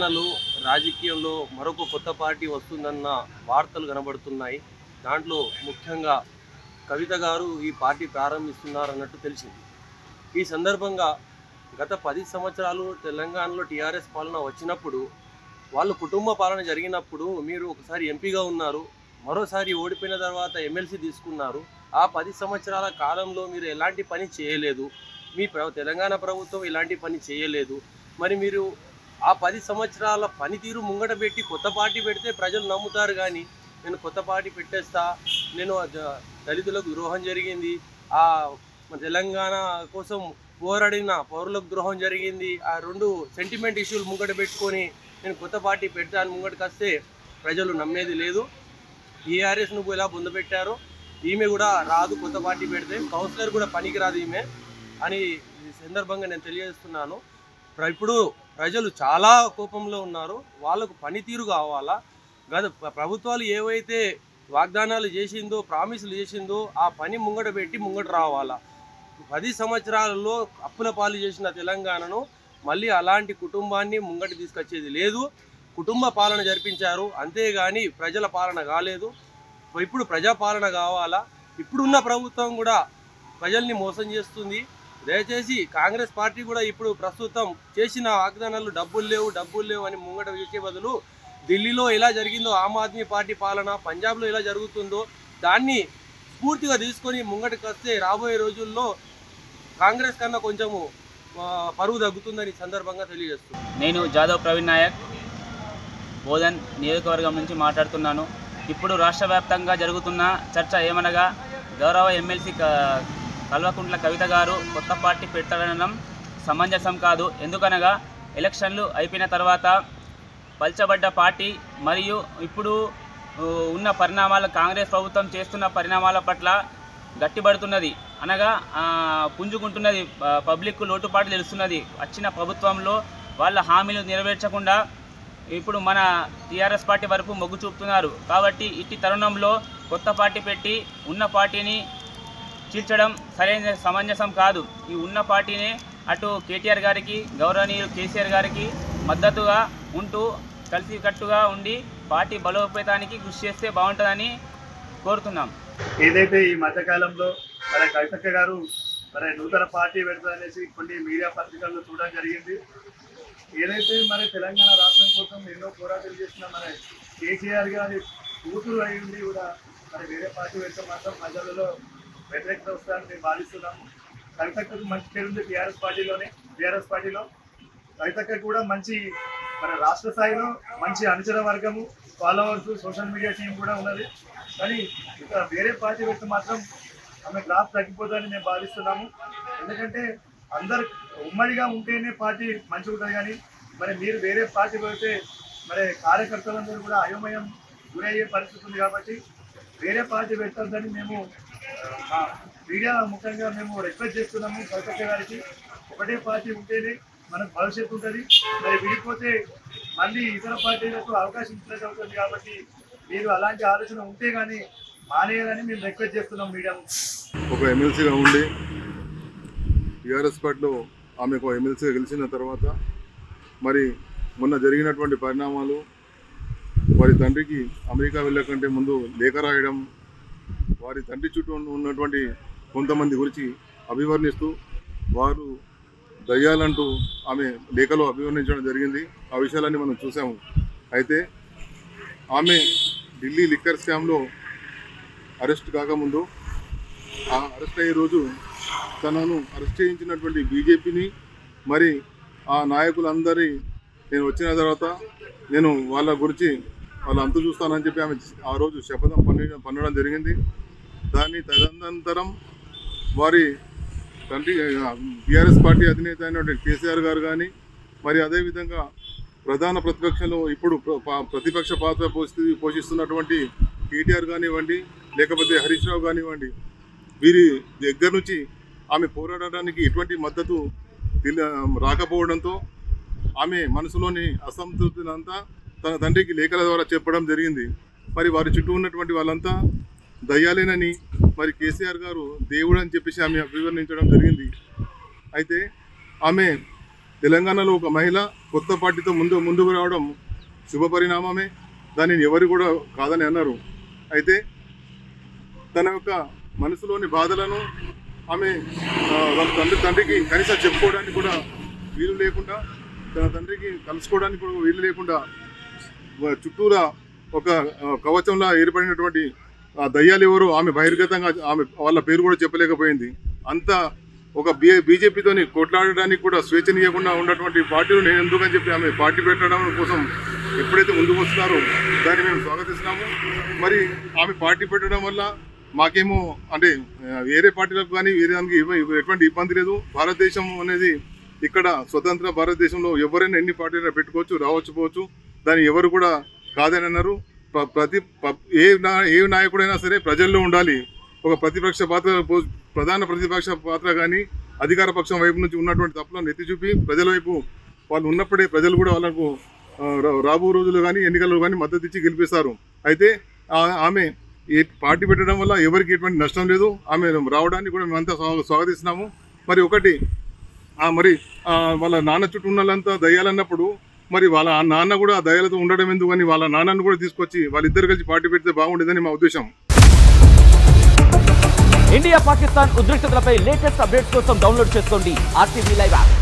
తెలంగాణలో రాజకీయంలో మరొక కొత్త పార్టీ వస్తుందన్న వార్తలు కనబడుతున్నాయి. దాంట్లో ముఖ్యంగా కవిత గారు ఈ పార్టీ ప్రారంభిస్తున్నారన్నట్టు తెలిసింది. ఈ సందర్భంగా గత 10 సంవత్సరాలు తెలంగాణలో టీఆర్ఎస్ పాలన వచ్చినప్పుడు, వాళ్ళు కుటుంబ పాలన జరిగినప్పుడు మీరు ఒకసారి ఎంపీగా ఉన్నారు, మరోసారి ఓడిపోయిన తర్వాత ఎమ్మెల్సీ తీసుకున్నారు. ఆ 10 సంవత్సరాల కాలంలో మీరు ఎలాంటి పని చేయలేదు. మీ తెలంగాణ ప్రభుత్వం ఎలాంటి పని చేయలేదు. మరి మీరు ఆ 10 సంవత్సరాల పనితీరు ముంగట పెట్టి కొత్త పార్టీ పెడితే ప్రజలు నమ్ముతారు. కానీ నేను కొత్త పార్టీ పెట్టేస్తా, నేను దళితులకు ద్రోహం జరిగింది, తెలంగాణ కోసం పోరాడిన పౌరులకు ద్రోహం జరిగింది, ఆ 2 సెంటిమెంట్ ఇష్యూలు ముంగట పెట్టుకొని నేను కొత్త పార్టీ పెడతాను ముంగటకు వస్తే ప్రజలు నమ్మేది లేదు. టీఆర్ఎస్ నువ్వు ఎలా పొందబెట్టారో ఈమె కూడా రాదు, కొత్త పార్టీ పెడితే కౌన్సిలర్ కూడా పనికిరాదు ఈమె అని ఈ సందర్భంగా నేను తెలియజేస్తున్నాను. ఇప్పుడు ప్రజలు చాలా కోపంలో ఉన్నారు. వాళ్ళకు పనితీరు కావాలా. గత ప్రభుత్వాలు ఏవైతే వాగ్దానాలు చేసిందో, ప్రామిసులు చేసిందో ఆ పని ముంగట పెట్టి ముంగట రావాలా. 10 సంవత్సరాలలో అప్పుల పాలు చేసిన తెలంగాణను మళ్ళీ అలాంటి కుటుంబాన్ని ముంగట తీసుకొచ్చేది లేదు. కుటుంబ పాలన జరిపించారు, అంతేగాని ప్రజల పాలన కాలేదు. ఇప్పుడు ప్రజాపాలన కావాలా. ఇప్పుడున్న ప్రభుత్వం కూడా ప్రజల్ని మోసం చేస్తుంది. దయచేసి కాంగ్రెస్ పార్టీ కూడా ఇప్పుడు ప్రస్తుతం చేసిన వాగ్దానాలు డబ్బులు లేవు అని ముంగట చేసే బదులు ఢిల్లీలో ఎలా జరిగిందో ఆమ్ ఆద్మీ పార్టీ పాలన, పంజాబ్లో ఎలా జరుగుతుందో దాన్ని స్ఫూర్తిగా తీసుకొని ముంగటకు వస్తే రాబోయే రోజుల్లో కాంగ్రెస్ కన్నా కొంచెము పరువు తగ్గుతుందని సందర్భంగా తెలియజేస్తున్నాను. నేను జాదవ్ ప్రవీణ్ నాయక్, బోధన్ నియోజకవర్గం నుంచి మాట్లాడుతున్నాను. ఇప్పుడు రాష్ట్ర వ్యాప్తంగా జరుగుతున్న చర్చ ఏమనగా, గౌరవ ఎమ్మెల్సీ కల్వకుంట్ల కవిత గారు కొత్త పార్టీ పెట్టడం సమంజసం కాదు. ఎందుకనగా ఎలక్షన్లు అయిపోయిన తర్వాత పల్చబడ్డ పార్టీ మరియు ఇప్పుడు ఉన్న పరిణామాలు, కాంగ్రెస్ ప్రభుత్వం చేస్తున్న పరిణామాల పట్ల గట్టిపడుతున్నది, అనగా పుంజుకుంటున్నది. పబ్లిక్ లోటుపాటు తెలుస్తున్నది. వచ్చిన ప్రభుత్వంలో వాళ్ళ హామీలు నెరవేర్చకుండా ఇప్పుడు మన టీఆర్ఎస్ పార్టీ వరకు మొగ్గు చూపుతున్నారు. కాబట్టి ఇట్టి తరుణంలో కొత్త పార్టీ పెట్టి ఉన్న పార్టీని చీల్చడం సరైన సమంజసం కాదు. ఈ ఉన్న పార్టీని అటు కేటీఆర్ గారికి, గౌరవనీయులు కేసీఆర్ గారికి మద్దతుగా ఉంటూ కలిసికట్టుగా ఉండి పార్టీ బలోపేతానికి కృషి చేస్తే బాగుంటుందని కోరుతున్నాం. ఏదైతే ఈ మధ్యకాలంలో మన కవితక్క గారు నూతన పార్టీ పెడతారనేసి కొన్ని మీడియా పత్రికల్లో చూడడం జరిగింది. ఏదైతే తెలంగాణ రాష్ట్రం కోసం ఎన్నో పోరాటాలు చేసిన కేసీఆర్ గారి కూతురు అయ్యింది కూడా వేరే పార్టీ పెడితే మాత్రం ప్రజలలో వ్యతిరేకత వస్తారని మేము భావిస్తున్నాము. కవితక్కకు మంచి పేరుంది టీఆర్ఎస్ పార్టీలో. కవితక్క కూడా మంచి రాష్ట్ర స్థాయిలో మంచి అనుచర వర్గము, ఫాలోవర్స్, సోషల్ మీడియా టీం కూడా ఉన్నది. కానీ ఇక్కడ వేరే పార్టీ పెడితే మాత్రం ఆమె గ్రాఫ్ తగ్గిపోతుందని మేము భావిస్తున్నాము. ఎందుకంటే అందరు ఉమ్మడిగా ఉంటేనే పార్టీ మంచిగా ఉంటుంది. కానీ మీరు వేరే పార్టీ పెడితే కార్యకర్తలందరూ కూడా అయోమయం గురయ్యే పరిస్థితి ఉంది. కాబట్టి వేరే పార్టీ పెట్టద్దని మేము మీడియా ముఖ్యంగా మేము రిక్వెస్ట్ చేస్తున్నాము. కవితక్క గారికి ఒకటే పార్టీ ఉంటేనే మనకు భవిష్యత్తు ఉంటుంది. విడిపోతే మళ్ళీ ఇతర పార్టీలకు అవకాశం ఇచ్చినట్టు అవుతుంది. కాబట్టి మీరు అలాంటి ఆలోచన ఉంటే కానీ మానేయాలని మేము రిక్వెస్ట్ చేస్తున్నాం మీడియా. ఒక ఎమ్మెల్సీగా ఉండి టీఆర్ఎస్ పార్టీలో ఆమెకు ఎమ్మెల్సీగా గెలిచిన తర్వాత మొన్న జరిగినటువంటి పరిణామాలు, వారి తండ్రికి అమెరికా వెళ్ళకంటే ముందు లేఖ రాయడం, వారి తండ్రి చుట్టూ ఉన్నటువంటి కొంతమంది గురించి అభివర్ణిస్తూ వారు దయ్యాలంటూ ఆమె లేఖలో అభివర్ణించడం జరిగింది. ఆ విషయాలన్నీ మనం చూసాము. అయితే ఆమె ఢిల్లీ లిక్కర్ స్కామ్లో అరెస్ట్ కాకముందు, ఆ అరెస్ట్ అయ్యే రోజు తనను అరెస్ట్ చేయించినటువంటి బీజేపీని ఆ నాయకులందరి నేను వచ్చిన తర్వాత నేను వాళ్ళ గురించి వాళ్ళ అంతు చూస్తానని చెప్పి ఆమె ఆ రోజు శపథం పన్నడం జరిగింది. దాన్ని తదనంతరం వారి తండ్రి బీఆర్ఎస్ పార్టీ అధినేత అయినటువంటి కేసీఆర్ గారు కానీ అదేవిధంగా ప్రధాన ప్రతిపక్షంలో ఇప్పుడు ప్రతిపక్ష పాత్ర పోషిస్తున్నటువంటి కేటీఆర్ కానివ్వండి, లేకపోతే హరీష్ రావు కానివ్వండి, వీరి దగ్గర నుంచి ఆమె పోరాడడానికి ఎటువంటి మద్దతు రాకపోవడంతో ఆమె మనసులోని అసంతృప్తినంతా తన తండ్రికి లేఖల ద్వారా చెప్పడం జరిగింది. వారి చుట్టూ ఉన్నటువంటి వాళ్ళంతా దయ్యాలేనని, కేసీఆర్ గారు దేవుడు అని చెప్పేసి ఆమె వివరించడం జరిగింది. అయితే ఆమె తెలంగాణలో ఒక మహిళ కొత్త పార్టీతో ముందుకు రావడం శుభ పరిణామమే. దానిని ఎవరు కూడా కాదని అన్నారు. అయితే తన యొక్క మనసులోని బాధలను ఆమె వాళ్ళ తండ్రికి కనీసం చెప్పుకోవడానికి కూడా వీలు లేకుండా, తన తండ్రికి కలుసుకోవడానికి కూడా వీలు లేకుండా చుట్టూరా ఒక కవచంలా ఏర్పడినటువంటి దయ్యాలు ఎవరు ఆమె బహిర్గతంగా ఆమె వాళ్ళ పేరు కూడా చెప్పలేకపోయింది. అంతా ఒక బీజేపీతోని కొట్లాడడానికి కూడా స్వేచ్ఛనీయకుండా ఉన్నటువంటి పార్టీలు నేను ఎందుకని చెప్పి ఆమె పార్టీ పెట్టడం కోసం ఎప్పుడైతే ముందుకు వస్తున్నారో దాన్ని మేము స్వాగతిస్తున్నాము. మరి ఆమె పార్టీ పెట్టడం వల్ల మాకేమో అంటే వేరే పార్టీలకు కానీ వేరే దానికి ఎటువంటి ఇబ్బంది లేదు. భారతదేశం అనేది ఇక్కడ స్వతంత్ర భారతదేశంలో ఎవరైనా ఎన్ని పార్టీలు పెట్టుకోవచ్చు, రావచ్చు, పోవచ్చు. దాన్ని ఎవరు కూడా కాదని అన్నారు. ఏ నాయకుడైనా సరే ప్రజల్లో ఉండాలి. ఒక ప్రతిపక్ష పాత్ర, ప్రధాన ప్రతిపక్ష పాత్ర కానీ అధికార పక్షం వైపు నుంచి ఉన్నటువంటి తప్పులను ఎత్తి చూపి ప్రజల వైపు వాళ్ళు ఉన్నప్పుడే ప్రజలు కూడా వాళ్ళకు రాబో రోజులు కానీ ఎన్నికల్లో కానీ మద్దతు ఇచ్చి గెలిపిస్తారు. అయితే ఆమె ఈ పార్టీ పెట్టడం వల్ల ఎవరికి ఎటువంటి నష్టం లేదు. ఆమె రావడానికి కూడా మేమంతా స్వాగతిస్తున్నాము. మరి ఒకటి మరి వాళ్ళ నాన్న చుట్టూ ఉన్న వాళ్ళంతా దయ్యాలన్నప్పుడు మరి వాళ్ళ నాన్న కూడా దయాలతో ఉండడం ఎందుకు అని వాళ్ళ నాన్నను కూడా తీసుకొచ్చి వాళ్ళిద్దరు కలిసి పార్టీ పెడితే బాగుండేదని మా ఉద్దేశం. ఇండియా పాకిస్తాన్ ఉద్రిక్తతలపై లేటెస్ట్ అప్డేట్స్ కోసం డౌన్లోడ్ చేసుకోండి RTV లైవ్ యాప్.